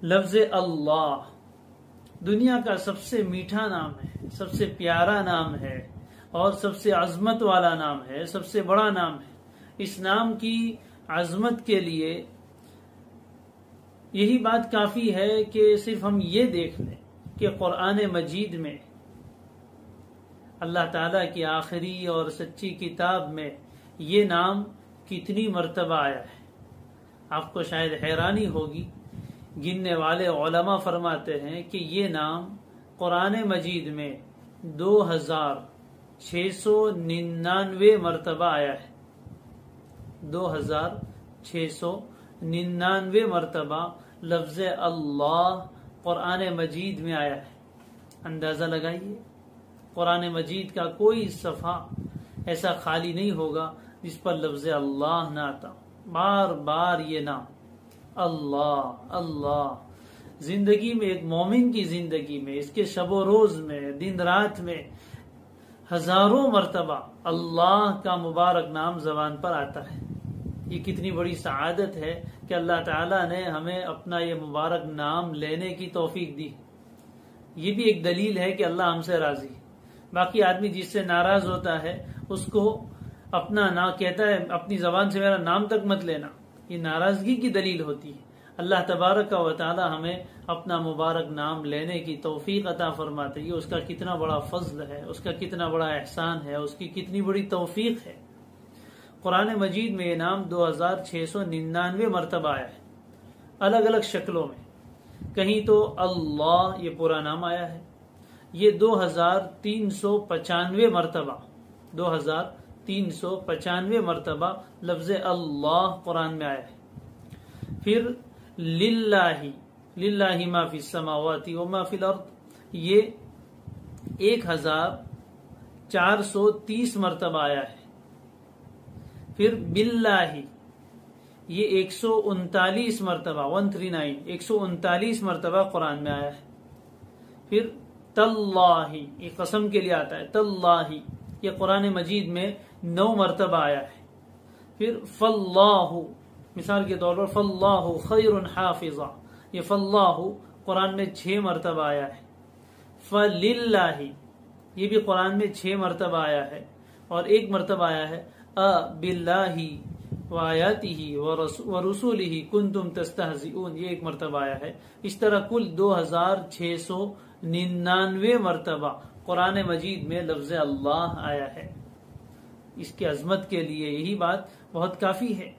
لفظ اللہ دنیا کا سب سے میٹھا نام ہے، سب سے پیارا نام ہے اور سب سے عظمت والا نام ہے، سب سے بڑا نام ہے۔ اس نام کی عظمت کے لیے یہی بات کافی ہے کہ صرف ہم یہ دیکھ لیں کہ قرآن مجید میں اللہ تعالیٰ کی آخری اور سچی کتاب میں یہ نام کتنی مرتبہ آیا ہے۔ آپ کو شاید حیرانی ہوگی، گننے والے علماء فرماتے ہیں کہ یہ نام قرآن مجید میں 2699 مرتبہ آیا ہے۔ 2699 مرتبہ لفظ اللہ قرآن مجید میں آیا ہے۔ اندازہ لگائیے، قرآن مجید کا کوئی صفحہ ایسا خالی نہیں ہوگا جس پر لفظ اللہ نہ آتا، بار بار یہ نام اللہ اللہ۔ زندگی میں، ایک مومن کی زندگی میں، اس کے شب و روز میں، دن رات میں ہزاروں مرتبہ اللہ کا مبارک نام زبان پر آتا ہے۔ یہ کتنی بڑی سعادت ہے کہ اللہ تعالیٰ نے ہمیں اپنا یہ مبارک نام لینے کی توفیق دی۔ یہ بھی ایک دلیل ہے کہ اللہ ہم سے راضی ہے۔ باقی آدمی جس سے ناراض ہوتا ہے اس کو اپنا نام کہتا ہے، اپنی زبان سے میرا نام تک مت لینا، یہ ناراضگی کی دلیل ہوتی ہے۔ اللہ تبارک و تعالی ہمیں اپنا مبارک نام لینے کی توفیق عطا فرماتے، یہ اس کا کتنا بڑا فضل ہے، اس کا کتنا بڑا احسان ہے، اس کی کتنی بڑی توفیق ہے۔ قرآن مجید میں یہ نام 2699 مرتبہ آیا ہے، الگ الگ شکلوں میں۔ کہیں تو اللہ یہ پورا نام آیا ہے، یہ 2395 مرتبہ 2395 مرتبہ لفظ اللہ قرآن میں آیا ہے۔ پھر للہ ما فی السماوات وما فی الارض یہ 1430 مرتبہ آیا ہے۔ پھر باللہ یہ 139 مرتبہ 139 مرتبہ قرآن میں آیا ہے۔ پھر تاللہ یہ قسم کے لیے آتا ہے، تاللہ یہ قرآن مجید میں 9 مرتبہ آیا ہے۔ پھر فاللہ مثال کے طور پر فاللہ خیر حافظا، یہ فاللہ قرآن میں 6 مرتبہ آیا ہے۔ فللہ یہ بھی قرآن میں 6 مرتبہ آیا ہے، اور 1 مرتبہ آیا ہے باللہ وآیاتہ ورسولہ کنتم تستہزئون، یہ 1 مرتبہ آیا ہے۔ اس طرح کل 2699 مرتبہ قرآن مجید میں لفظ اللہ آیا ہے۔ اس کی عظمت کے لیے یہی بات بہت کافی ہے۔